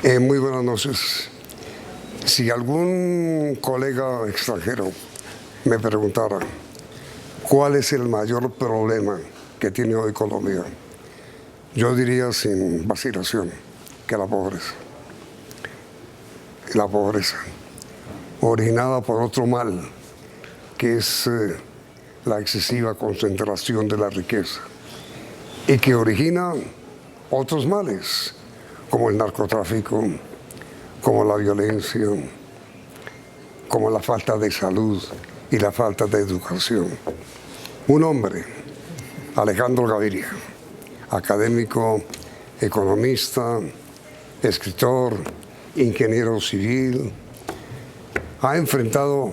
Muy buenas noches. Si algún colega extranjero me preguntara cuál es el mayor problema que tiene hoy Colombia, yo diría sin vacilación que la pobreza. La pobreza, originada por otro mal, que es la excesiva concentración de la riqueza, y que origina otros males, como el narcotráfico, como la violencia, como la falta de salud y la falta de educación. Un hombre, Alejandro Gaviria, académico, economista, escritor, ingeniero civil, ha enfrentado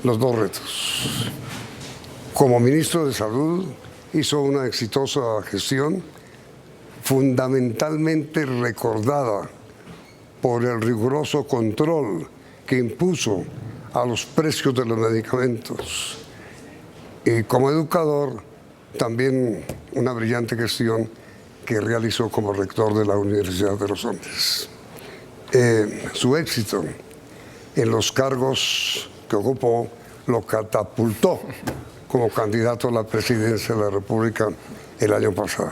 los dos retos. Como ministro de Salud, hizo una exitosa gestión, fundamentalmente recordada por el riguroso control que impuso a los precios de los medicamentos. Y como educador, también una brillante gestión que realizó como rector de la Universidad de los Andes. Su éxito en los cargos que ocupó lo catapultó como candidato a la presidencia de la República el año pasado.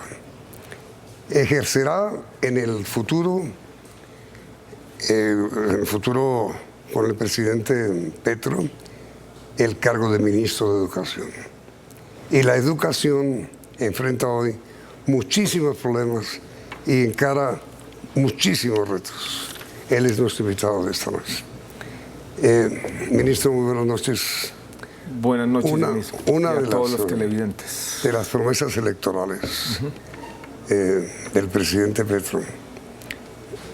Ejercerá en el futuro con el presidente Petro el cargo de ministro de Educación. Y la educación enfrenta hoy muchísimos problemas y encara muchísimos retos. Él es nuestro invitado de esta noche. Ministro, muy buenas noches. Buenas noches, una de todos los televidentes. De las promesas electorales del presidente Petro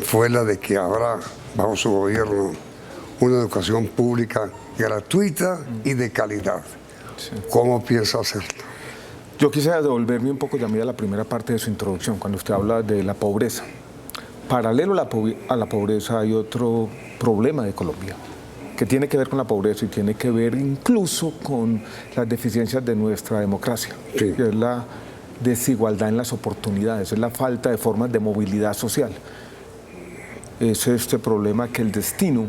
fue la de que habrá, bajo su gobierno, una educación pública gratuita y de calidad. Sí. ¿Cómo piensa hacerlo? Yo quisiera devolverme un poco también a la primera parte de su introducción, cuando usted habla de la pobreza. Paralelo a la pobreza hay otro problema de Colombia, que tiene que ver con la pobreza y tiene que ver incluso con las deficiencias de nuestra democracia, sí, que es la desigualdad en las oportunidades, es la falta de formas de movilidad social. Es este problema que el destino,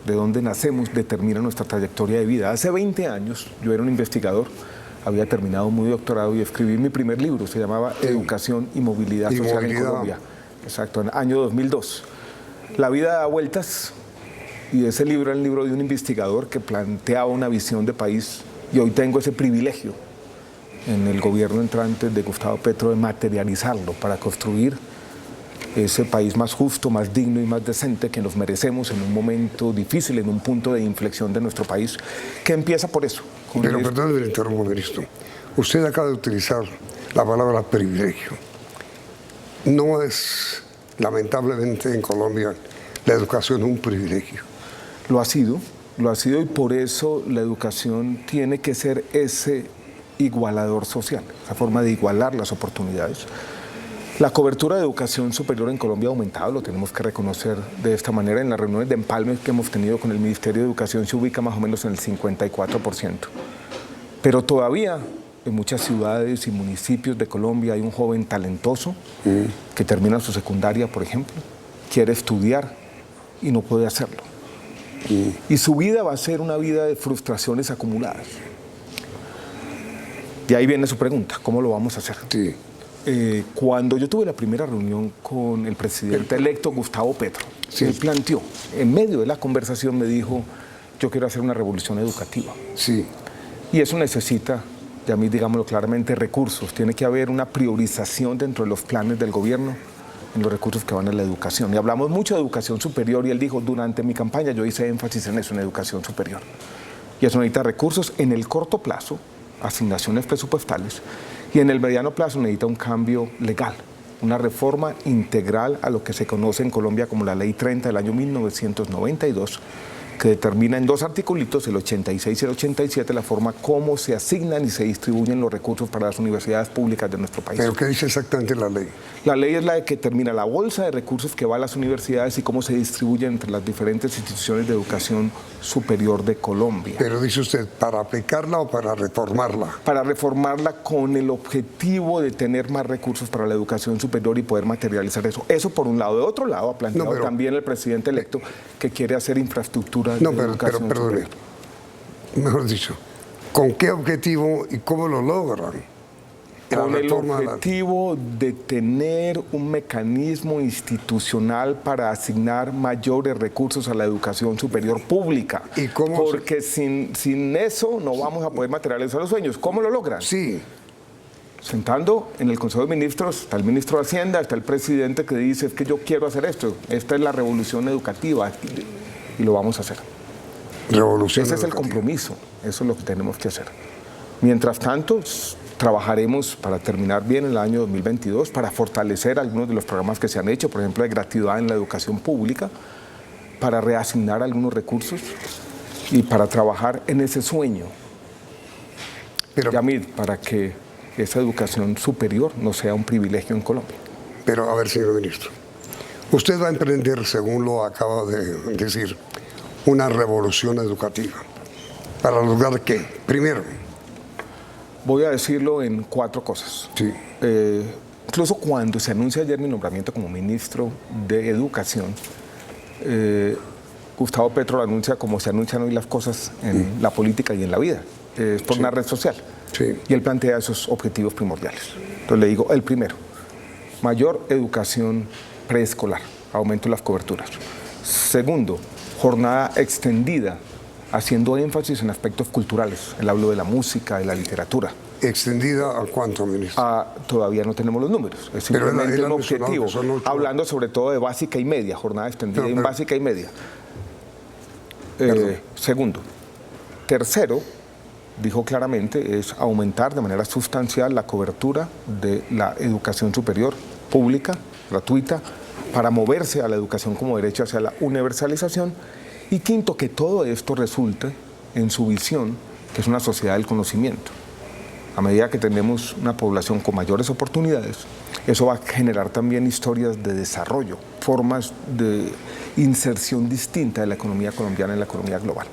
de donde nacemos, determina nuestra trayectoria de vida. Hace 20 años yo era un investigador, había terminado mi doctorado y escribí mi primer libro, se llamaba Educación y Movilidad Social en Colombia. Exacto, en el año 2002. La vida da vueltas y ese libro era el libro de un investigador que planteaba una visión de país y hoy tengo ese privilegio en el gobierno entrante de Gustavo Petro de materializarlo para construir ese país más justo, más digno y más decente que nos merecemos en un momento difícil, en un punto de inflexión de nuestro país, que empieza por eso. Pero perdón, me interrumpo, ministro. Usted acaba de utilizar la palabra privilegio. No es, lamentablemente en Colombia, la educación un privilegio. Lo ha sido y por eso la educación tiene que ser ese igualador social, esa forma de igualar las oportunidades. La cobertura de educación superior en Colombia ha aumentado, lo tenemos que reconocer de esta manera. En las reuniones de empalme que hemos tenido con el Ministerio de Educación se ubica más o menos en el 54%. Pero todavía en muchas ciudades y municipios de Colombia hay un joven talentoso que termina su secundaria, por ejemplo, quiere estudiar y no puede hacerlo. Y su vida va a ser una vida de frustraciones acumuladas. Y ahí viene su pregunta, ¿cómo lo vamos a hacer? Sí. Cuando yo tuve la primera reunión con el presidente electo Gustavo Petro, sí, él planteó, en medio de la conversación me dijo, yo quiero hacer una revolución educativa. Sí. Y eso necesita, ya mí digámoslo claramente, recursos. Tiene que haber una priorización dentro de los planes del gobierno en los recursos que van a la educación. Y hablamos mucho de educación superior y él dijo, durante mi campaña yo hice énfasis en eso, en educación superior. Y eso necesita recursos en el corto plazo, asignaciones presupuestales, y en el mediano plazo necesita un cambio legal, una reforma integral a lo que se conoce en Colombia como la Ley 30 del año 1992, que determina en 2 articulitos, el 86 y el 87, la forma como se asignan y se distribuyen los recursos para las universidades públicas de nuestro país. ¿Pero qué dice exactamente la ley? La ley es la que determina la bolsa de recursos que va a las universidades y cómo se distribuyen entre las diferentes instituciones de educación superior de Colombia. Pero dice usted, ¿para aplicarla o para reformarla? Para reformarla con el objetivo de tener más recursos para la educación superior y poder materializar eso. Eso por un lado. De otro lado, ha planteado también el presidente electo que quiere hacer infraestructura de educación perdone. superior. Mejor dicho, ¿con qué objetivo y cómo lo logran? Con el objetivo de tener un mecanismo institucional para asignar mayores recursos a la educación superior pública. ¿Y cómo? Porque sin eso no vamos a poder materializar los sueños. ¿Cómo lo logran? Sí. Sentando en el Consejo de Ministros, está el ministro de Hacienda, está el presidente que dice, es que yo quiero hacer esto, esta es la revolución educativa y lo vamos a hacer. Revolución Ese es el compromiso, eso es lo que tenemos que hacer. Mientras tanto, trabajaremos para terminar bien el año 2022, para fortalecer algunos de los programas que se han hecho, por ejemplo, de gratuidad en la educación pública, para reasignar algunos recursos y para trabajar en ese sueño, Yamid, para que esa educación superior no sea un privilegio en Colombia. Pero a ver, señor ministro, usted va a emprender, según lo acaba de decir, una revolución educativa. ¿Para lograr qué? Primero. Voy a decirlo en 4 cosas. Sí. Incluso cuando se anuncia ayer mi nombramiento como ministro de Educación, Gustavo Petro lo anuncia como se anuncian hoy las cosas en la política y en la vida. Es por una red social. Sí. Y él plantea esos objetivos primordiales. Entonces le digo, el primero, mayor educación preescolar, aumento de las coberturas. Segundo, jornada extendida, haciendo énfasis en aspectos culturales. Él habló de la música, de la literatura. ¿Extendida a cuánto, ministro? Todavía no tenemos los números. Es simplemente un objetivo. Hablando sobre todo de básica y media, jornada extendida en básica y media. Segundo. Tercero, dijo claramente, es aumentar de manera sustancial la cobertura de la educación superior pública, gratuita, para moverse a la educación como derecho hacia la universalización. Y quinto, que todo esto resulte en su visión, que es una sociedad del conocimiento. A medida que tenemos una población con mayores oportunidades, eso va a generar también historias de desarrollo, formas de inserción distinta de la economía colombiana en la economía global.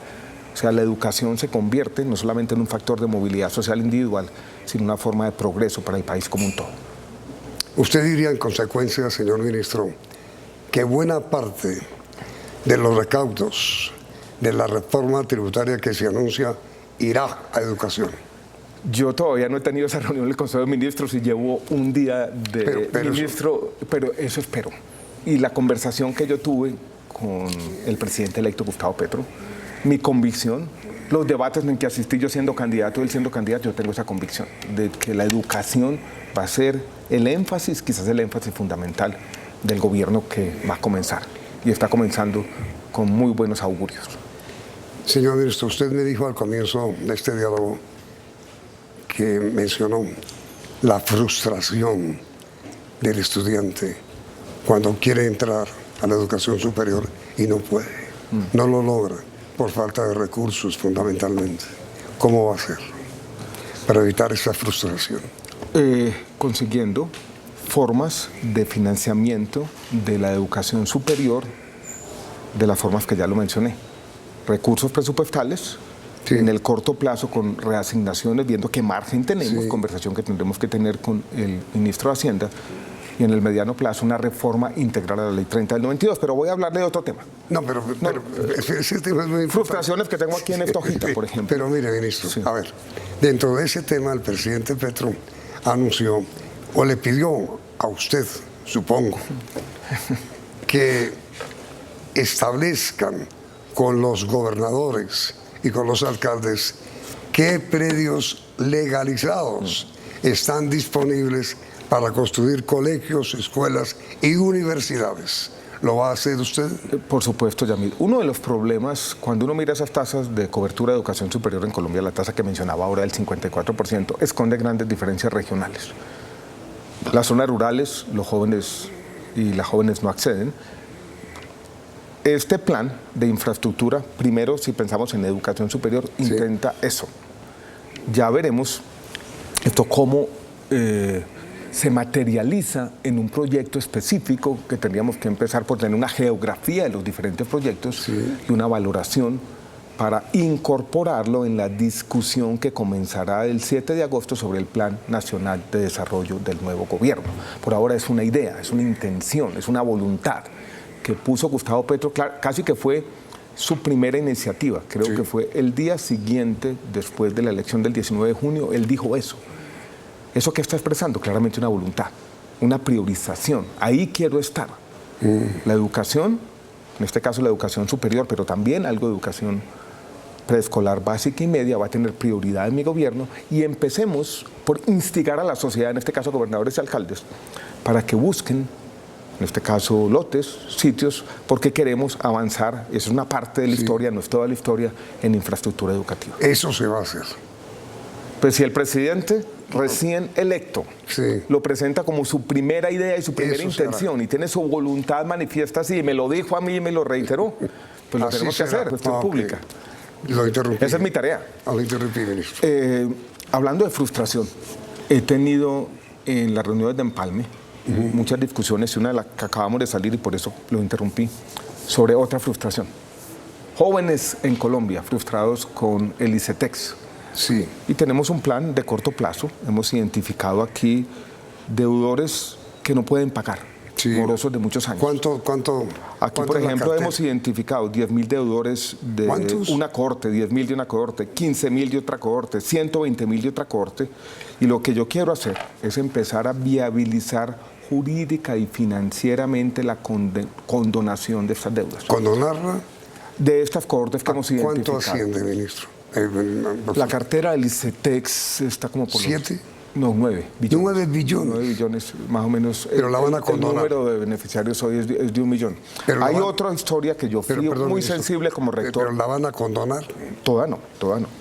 O sea, la educación se convierte no solamente en un factor de movilidad social individual, sino una forma de progreso para el país como un todo. Usted diría en consecuencia, señor ministro, que buena parte de los recaudos de la reforma tributaria que se anuncia irá a educación. Yo todavía no he tenido esa reunión del Consejo de Ministros y llevo un día de ministro, pero eso espero. Y la conversación que yo tuve con el presidente electo Gustavo Petro, mi convicción, los debates en que asistí yo siendo candidato, él siendo candidato, yo tengo esa convicción de que la educación va a ser el énfasis, quizás el énfasis fundamental del gobierno que va a comenzar. Y está comenzando con muy buenos augurios. Señor ministro, usted me dijo al comienzo de este diálogo que mencionó la frustración del estudiante cuando quiere entrar a la educación superior y no puede, no lo logra por falta de recursos fundamentalmente. ¿Cómo va a hacer para evitar esa frustración? Consiguiendo formas de financiamiento de la educación superior de las formas que ya lo mencioné. Recursos presupuestales, sí, en el corto plazo con reasignaciones, viendo qué margen tenemos, sí, conversación que tendremos que tener con el ministro de Hacienda, y en el mediano plazo una reforma integral a la Ley 30 del 92, pero voy a hablar de otro tema. No, pero ese tema es muy importante. Frustraciones que tengo aquí en esta hojita, por ejemplo. Pero mire, ministro, sí, a ver, dentro de ese tema el presidente Petro anunció, o le pidió a usted, supongo, que establezcan con los gobernadores y con los alcaldes qué predios legalizados están disponibles para construir colegios, escuelas y universidades. ¿Lo va a hacer usted? Por supuesto, Yamil. Uno de los problemas, cuando uno mira esas tasas de cobertura de educación superior en Colombia, la tasa que mencionaba ahora del 54%, esconde grandes diferencias regionales. Las zonas rurales, los jóvenes y las jóvenes no acceden. este plan de infraestructura, primero, si pensamos en educación superior, intenta eso. Ya veremos esto cómo se materializa en un proyecto específico, que tendríamos que empezar por tener una geografía de los diferentes proyectos y una valoración para incorporarlo en la discusión que comenzará el 7 de agosto sobre el Plan Nacional de Desarrollo del nuevo gobierno. Por ahora es una idea, es una intención, es una voluntad que puso Gustavo Petro, casi que fue su primera iniciativa. Creo que fue el día siguiente, después de la elección del 19 de junio, él dijo eso. ¿Eso qué está expresando? Claramente una voluntad, una priorización. Ahí quiero estar. La educación, en este caso la educación superior, pero también algo de educación preescolar básica y media, va a tener prioridad en mi gobierno, y empecemos por instigar a la sociedad, en este caso gobernadores y alcaldes, para que busquen, en este caso lotes, sitios, porque queremos avanzar. Esa es una parte de la historia, no es toda la historia, en infraestructura educativa. Eso se va a hacer. Pues si el presidente recién electo lo presenta como su primera idea y su primera intención, y tiene su voluntad manifiesta así, y me lo dijo a mí y me lo reiteró, pues lo tenemos que hacer, cuestión pública. Lo interrumpí. Esa es mi tarea. Lo interrumpí, ministro. Hablando de frustración, he tenido en las reuniones de Empalme muchas discusiones, y una de las que acabamos de salir, y por eso lo interrumpí, sobre otra frustración. Jóvenes en Colombia frustrados con el ICETEX. Sí. Y tenemos un plan de corto plazo. Hemos identificado aquí deudores que no pueden pagar, morosos de muchos años. ¿Cuánto? Aquí, por ejemplo, hemos identificado 10.000 deudores de una cohorte, 10.000 de una cohorte, 15.000 de otra cohorte, 120.000 de otra cohorte. Y lo que yo quiero hacer es empezar a viabilizar jurídica y financieramente la condonación de estas deudas. ¿Condonarla? De estas cohortes que hemos identificado. ¿Cuánto asciende, ministro? La cartera del ICETEX está como por... ¿7? No, 9 billones. 9 billones. 9 billones, más o menos. Pero la van a condonar. El número de beneficiarios hoy es de 1 millón. Hay otra historia que yo fui muy sensible como rector. ¿Pero la van a condonar? Toda no.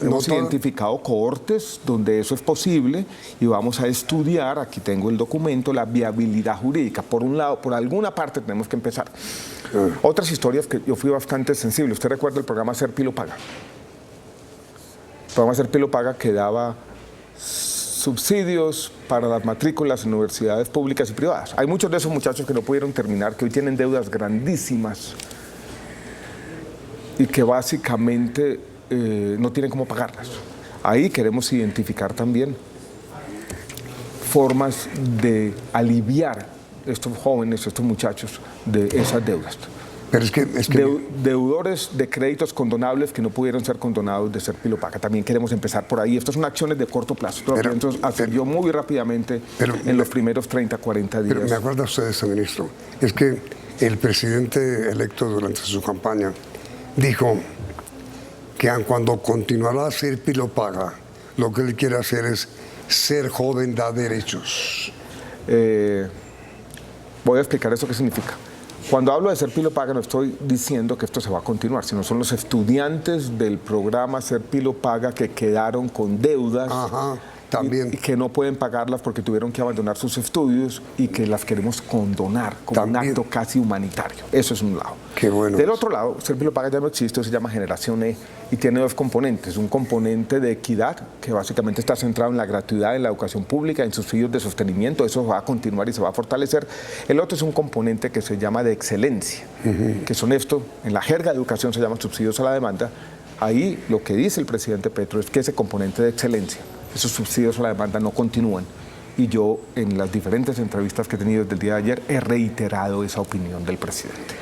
Hemos identificado cohortes donde eso es posible, y vamos a estudiar, aquí tengo el documento, la viabilidad jurídica. Por un lado, por alguna parte tenemos que empezar. Otras historias que yo fui bastante sensible. ¿Usted recuerda el programa Ser Pilo Paga? El programa Ser Pilo Paga que daba subsidios para las matrículas en universidades públicas y privadas. Hay muchos de esos muchachos que no pudieron terminar, que hoy tienen deudas grandísimas y que básicamente no tienen cómo pagarlas. Ahí queremos identificar también formas de aliviar a estos jóvenes, a estos muchachos, de esas deudas. Pero es que deudores de créditos condonables que no pudieron ser condonados de Ser Pilo Paga. También queremos empezar por ahí. Estas son acciones de corto plazo. Entonces, hacer yo muy rápidamente en los primeros 30, 40 días. Pero me acuerda usted de eso, ministro. Es que el presidente electo durante su campaña dijo que cuando continuará a Ser Pilo Paga, lo que él quiere hacer es ser joven da derechos. Voy a explicar eso qué significa. Cuando hablo de Ser Pilo Paga no estoy diciendo que esto se va a continuar, sino son los estudiantes del programa Ser Pilo Paga que quedaron con deudas. También. Y que no pueden pagarlas porque tuvieron que abandonar sus estudios, y que las queremos condonar como un acto casi humanitario. Eso es un lado. Qué bueno. Del otro lado, Ser Pilo Paga ya no existe, se llama Generación E, y tiene dos componentes. Un componente de equidad, que básicamente está centrado en la gratuidad, en la educación pública, en subsidios de sostenimiento. Eso va a continuar y se va a fortalecer. El otro es un componente que se llama de excelencia, que son esto, en la jerga de educación se llaman subsidios a la demanda. Ahí lo que dice el presidente Petro es que ese componente de excelencia, esos subsidios a la demanda, no continúan. Y yo, en las diferentes entrevistas que he tenido desde el día de ayer, he reiterado esa opinión del presidente.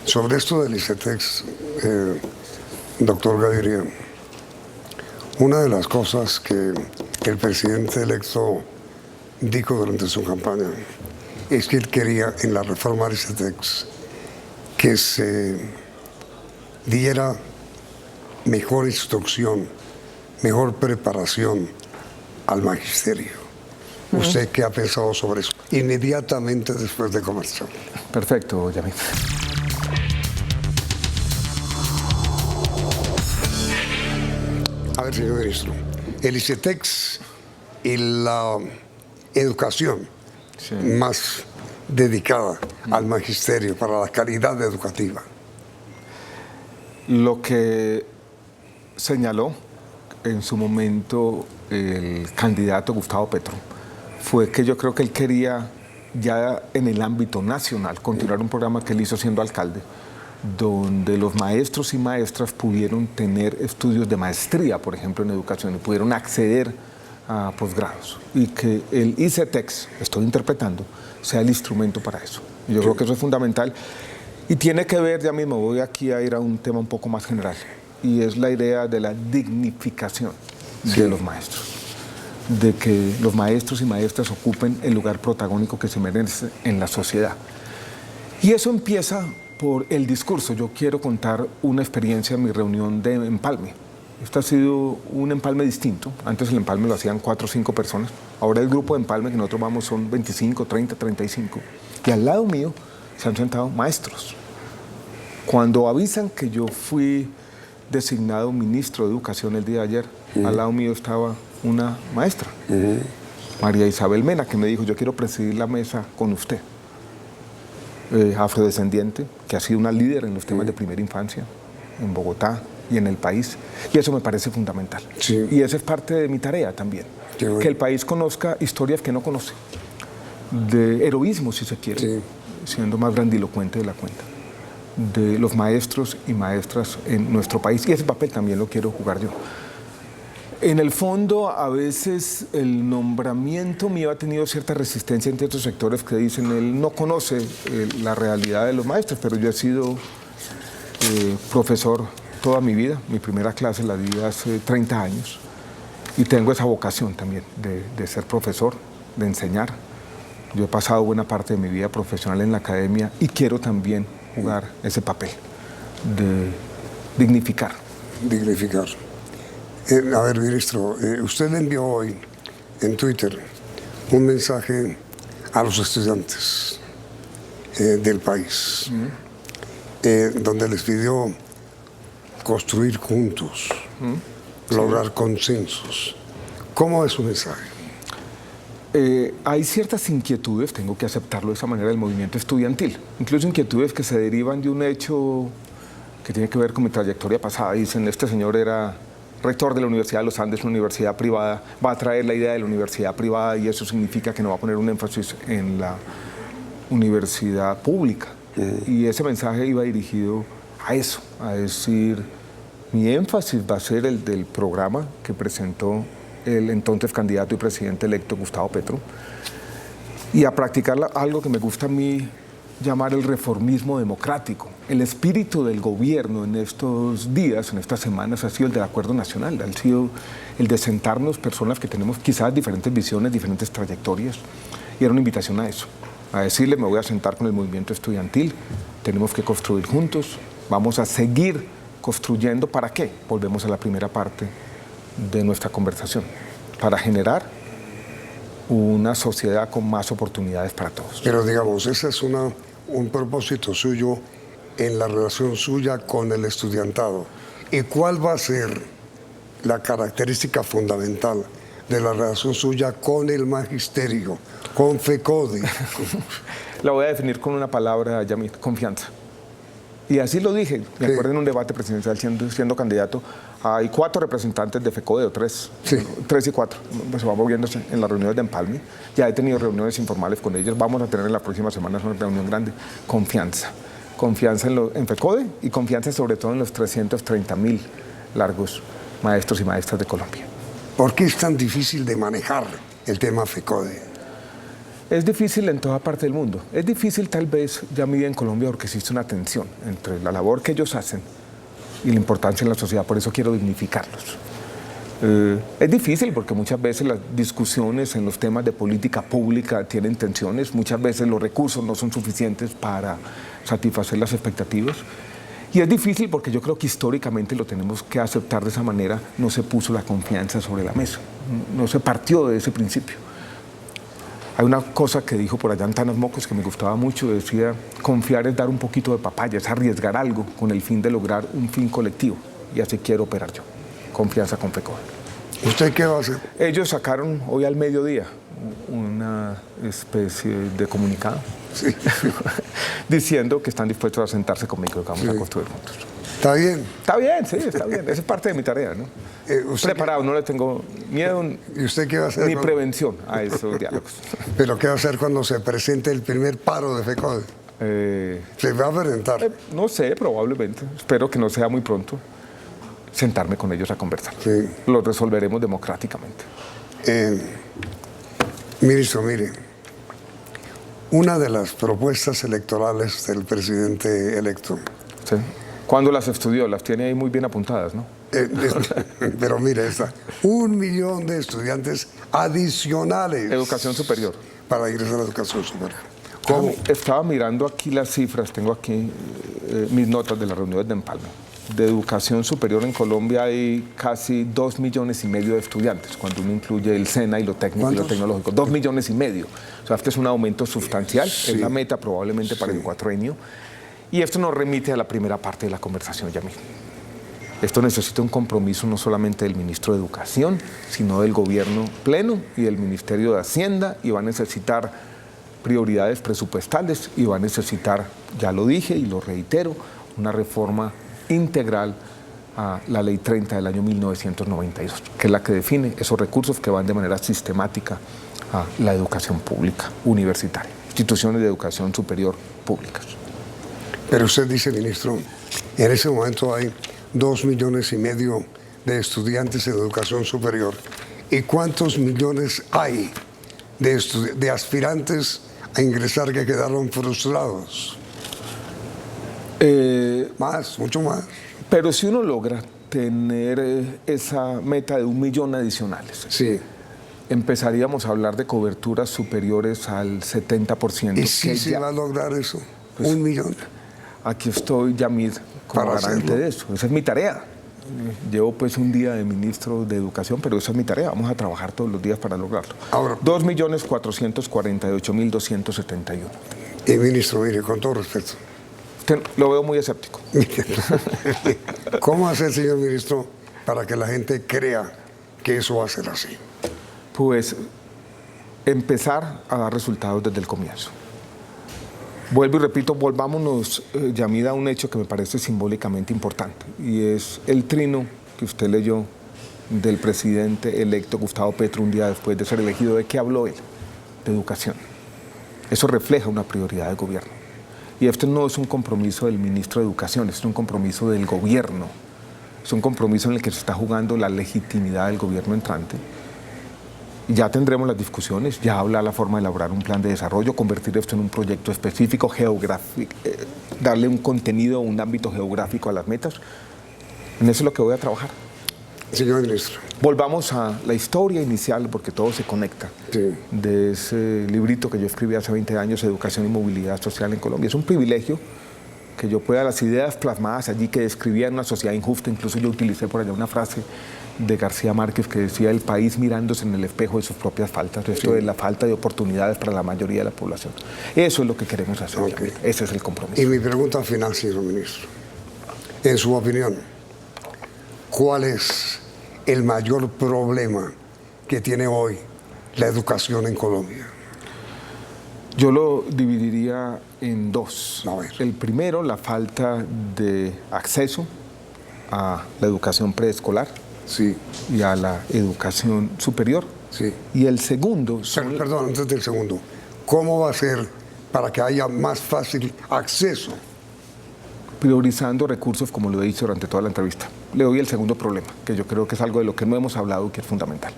Sobre esto del ICETEX, doctor Gaviria, una de las cosas que el presidente electo dijo durante su campaña es que él quería, en la reforma del ICETEX, que se diera mejor instrucción, mejor preparación al magisterio. ¿Usted qué ha pensado sobre eso? Inmediatamente después de comercial. Perfecto, Yamil. A ver, señor ministro, el ICETEX y la educación más dedicada al magisterio para la calidad educativa, Lo que señaló en su momento el candidato Gustavo Petro fue que yo creo que él quería ya en el ámbito nacional continuar un programa que él hizo siendo alcalde, donde los maestros y maestras pudieron tener estudios de maestría, por ejemplo, en educación, y pudieron acceder a posgrados, y que el ICETEX, estoy interpretando, sea el instrumento para eso. Yo creo que eso es fundamental y tiene que ver, ya mismo voy aquí a ir a un tema un poco más general, y es la idea de la dignificación de los maestros, de que los maestros y maestras ocupen el lugar protagónico que se merece en la sociedad. Y eso empieza por el discurso. Yo quiero contar una experiencia en mi reunión de empalme. Este ha sido un empalme distinto. Antes el empalme lo hacían 4 o 5 personas. Ahora el grupo de empalme que nosotros vamos son 25, 30, 35. Y al lado mío se han sentado maestros. Cuando avisan que yo fui designado ministro de Educación el día de ayer, al lado mío estaba una maestra, María Isabel Mena, que me dijo: yo quiero presidir la mesa con usted. Afrodescendiente, que ha sido una líder en los temas de primera infancia en Bogotá y en el país, y eso me parece fundamental. Sí. Y esa es parte de mi tarea también, bueno. que el país conozca historias que no conoce, de heroísmo, si se quiere, Sí. siendo más grandilocuente de la cuenta, de los maestros y maestras en nuestro país, y ese papel también lo quiero jugar yo. En el fondo, a veces el nombramiento mío ha tenido cierta resistencia entre otros sectores que dicen: él no conoce la realidad de los maestros, pero yo he sido profesor toda mi vida. Mi primera clase la di hace 30 años y tengo esa vocación también de ser profesor, de enseñar. Yo he pasado buena parte de mi vida profesional en la academia y quiero también jugar ese papel de dignificar. Dignificar. A ver, ministro, usted le envió hoy en Twitter un mensaje a los estudiantes del país, donde les pidió construir juntos, lograr consensos. ¿Cómo es su mensaje? Hay ciertas inquietudes, tengo que aceptarlo de esa manera, del movimiento estudiantil, incluso inquietudes que se derivan de un hecho que tiene que ver con mi trayectoria pasada. Dicen: este señor era rector de la Universidad de los Andes, una universidad privada, va a traer la idea de la universidad privada y eso significa que no va a poner un énfasis en la universidad pública. Y ese mensaje iba dirigido a eso, a decir: mi énfasis va a ser el del programa que presentó el entonces candidato y presidente electo Gustavo Petro, y a practicar algo que me gusta a mí llamar el reformismo democrático. El espíritu del gobierno en estos días, en estas semanas, ha sido el del acuerdo nacional, ha sido el de sentarnos personas que tenemos quizás diferentes visiones, diferentes trayectorias, y era una invitación a eso, a decirle: me voy a sentar con el movimiento estudiantil, tenemos que construir juntos, vamos a seguir construyendo. ¿Para qué? Volvemos a la primera parte de nuestra conversación, para generar una sociedad con más oportunidades para todos. Pero digamos, ese es un propósito suyo en la relación suya con el estudiantado. ¿Y cuál va a ser la característica fundamental de la relación suya con el magisterio, con FECODE? La voy a definir con una palabra, Yamil: confianza. Y así lo dije, me acuerdo en un debate presidencial siendo candidato, hay 4 representantes de FECODE, o 3, sí. 3 y 4, pues se van moviéndose en las reuniones de empalme. Ya he tenido reuniones informales con ellos, vamos a tener en las próximas semanas una reunión grande. Confianza. Confianza en FECODE y confianza sobre todo en los 330.000 largos maestros y maestras de Colombia. ¿Por qué es tan difícil de manejar el tema FECODE? Es difícil en toda parte del mundo. Es difícil tal vez, ya en Colombia, porque existe una tensión entre la labor que ellos hacen y la importancia en la sociedad. Por eso quiero dignificarlos. Es difícil porque muchas veces las discusiones en los temas de política pública tienen tensiones. Muchas veces los recursos no son suficientes para satisfacer las expectativas. Y es difícil porque yo creo que históricamente lo tenemos que aceptar de esa manera. No se puso la confianza sobre la mesa. No se partió de ese principio. Hay una cosa que dijo por allá Antanas Mocos que me gustaba mucho, decía: confiar es dar un poquito de papaya, es arriesgar algo con el fin de lograr un fin colectivo. Y así quiero operar yo. Confianza con FECODE. ¿Usted qué va a hacer? Ellos sacaron hoy al mediodía una especie de comunicado, sí. diciendo que están dispuestos a sentarse conmigo, que vamos a construir juntos. ¿Está bien? Está bien, sí, está bien. Esa es parte de mi tarea, ¿no? Preparado, no le tengo miedo ¿Y usted qué va a hacer? ni prevención a esos diálogos. ¿Pero qué va a hacer cuando se presente el primer paro de FECODE? ¿Se va a presentar? No sé, probablemente. Espero que no sea muy pronto. Sentarme con ellos a conversar. Sí. Lo resolveremos democráticamente. Ministro, mire, una de las propuestas electorales del presidente electo. ¿Sí? ¿Cuándo las estudió? Las tiene ahí muy bien apuntadas, ¿no? Pero mire esta, 1 millón de estudiantes adicionales. Educación superior. Para ingresar a la educación superior. ¿Cómo? Estaba mirando aquí las cifras, tengo aquí mis notas de las reuniones de Empalme. De educación superior en Colombia hay casi 2,5 millones de estudiantes, cuando uno incluye el SENA y lo técnico y lo tecnológico. 2,5 millones. O sea, este es un aumento sustancial, Sí. es la meta probablemente para el cuatrienio. Y esto nos remite a la primera parte de la conversación, Yamil. Esto necesita un compromiso no solamente del ministro de Educación, sino del gobierno pleno y del Ministerio de Hacienda, y va a necesitar prioridades presupuestales y va a necesitar, ya lo dije y lo reitero, una reforma integral a la Ley 30 del año 1992, que es la que define esos recursos que van de manera sistemática a la educación pública, universitaria, instituciones de educación superior públicas. Pero usted dice, ministro, en ese momento hay 2,5 millones de estudiantes en educación superior. ¿Y cuántos millones hay de aspirantes a ingresar que quedaron frustrados? Más, mucho más. Pero si uno logra tener esa meta de 1 millón adicionales, Sí. empezaríamos a hablar de coberturas superiores al 70%. ¿Y si se va a lograr eso? Pues, 1 millón. Aquí estoy, Yamid, como Para garante hacerlo. de eso. Esa es mi tarea. Llevo pues un día de ministro de Educación, pero esa es mi tarea. Vamos a trabajar todos los días para lograrlo. Ahora, 2,448,271. y ministro, mire, con todo respeto, Lo veo muy escéptico. ¿cómo hacer, señor ministro, para que la gente crea que eso va a ser así? Pues empezar a dar resultados desde el comienzo. Vuelvo y repito, volvámonos, Yamida, a un hecho que me parece simbólicamente importante, y es el trino que usted leyó del presidente electo Gustavo Petro un día después de ser elegido. ¿De qué habló él? De educación. Eso refleja una prioridad del gobierno. Y este no es un compromiso del ministro de Educación, es un compromiso del gobierno. Es un compromiso en el que se está jugando la legitimidad del gobierno entrante. Y ya tendremos las discusiones, ya habla la forma de elaborar un plan de desarrollo, convertir esto en un proyecto específico, geográfico, darle un contenido, un ámbito geográfico a las metas. En eso es lo que voy a trabajar. Señor ministro. Volvamos a la historia inicial, porque todo se conecta, Sí. de ese librito que yo escribí hace 20 años, Educación y Movilidad Social en Colombia. Es un privilegio que yo pueda, las ideas plasmadas allí que describían una sociedad injusta, incluso yo utilicé por allá una frase de García Márquez que decía: el país mirándose en el espejo de sus propias faltas, esto de la falta de oportunidades para la mayoría de la población. Eso es lo que queremos hacer, Ok. ese es el compromiso. Y mi pregunta final, señor ministro. En su opinión, ¿cuál es el mayor problema que tiene hoy la educación en Colombia? Yo lo dividiría en dos. A ver. El primero, la falta de acceso a la educación preescolar Sí, y a la educación superior. sí. Y el segundo son Perdón, antes del segundo. ¿Cómo va a ser para que haya más fácil acceso? priorizando recursos, como lo he dicho durante toda la entrevista. Le doy el segundo problema, que yo creo que es algo de lo que no hemos hablado y que es fundamental.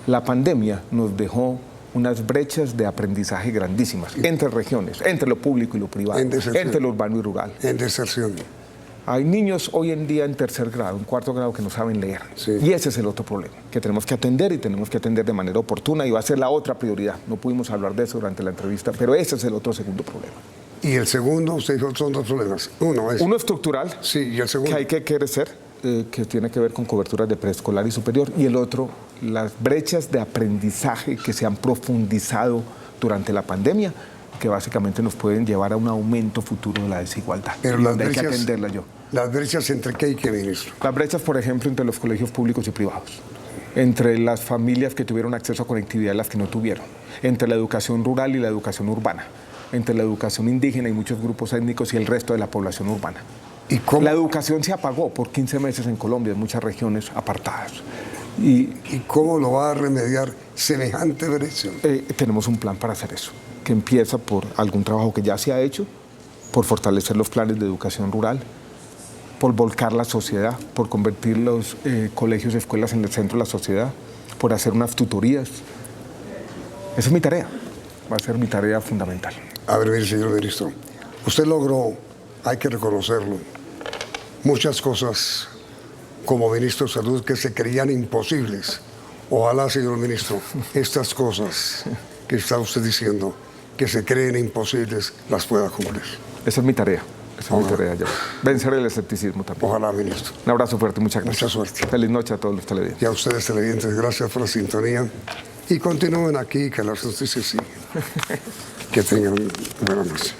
La pandemia nos dejó unas brechas de aprendizaje grandísimas entre regiones, entre lo público y lo privado, En deserción. entre lo urbano y rural. En deserción. Hay niños hoy en día en tercer grado, en cuarto grado, que no saben leer. Sí. Y ese es el otro problema, que tenemos que atender y tenemos que atender de manera oportuna, y va a ser la otra prioridad. No pudimos hablar de eso durante la entrevista, pero ese es el otro segundo problema. Y el segundo, usted dijo, son dos problemas. Uno es... Uno estructural, Sí, y el segundo. que hay que crecer, que tiene que ver con coberturas de preescolar y superior, y el otro, las brechas de aprendizaje que se han profundizado durante la pandemia, que básicamente nos pueden llevar a un aumento futuro de la desigualdad. Pero y las donde hay que brechas, atenderla yo. las brechas entre qué y qué, ministro. Las brechas, por ejemplo, entre los colegios públicos y privados, entre las familias que tuvieron acceso a conectividad y las que no tuvieron, entre la educación rural y la educación urbana, entre la educación indígena y muchos grupos étnicos y el resto de la población urbana. ¿Y cómo, La educación se apagó por 15 meses en Colombia, en muchas regiones apartadas. ¿Y cómo lo va a remediar semejante brecha? Tenemos un plan para hacer eso, que empieza por algún trabajo que ya se ha hecho, por fortalecer los planes de educación rural, por volcar la sociedad, por convertir los colegios y escuelas en el centro de la sociedad, por hacer unas tutorías. Esa es mi tarea, va a ser mi tarea fundamental. A ver, mire, señor ministro, usted logró, hay que reconocerlo, muchas cosas como ministro de Salud que se creían imposibles. Ojalá, señor ministro, estas cosas que está usted diciendo, que se creen imposibles, las pueda cumplir. Esa es mi tarea. Esa es mi tarea ya. Vencer el escepticismo también. Ojalá, ministro. Un abrazo fuerte, muchas gracias. Mucha suerte. Feliz noche a todos los televidentes. Y a ustedes, televidentes, gracias por la sintonía. Y continúen aquí, que las noticias siguen. Que tengan buena noche.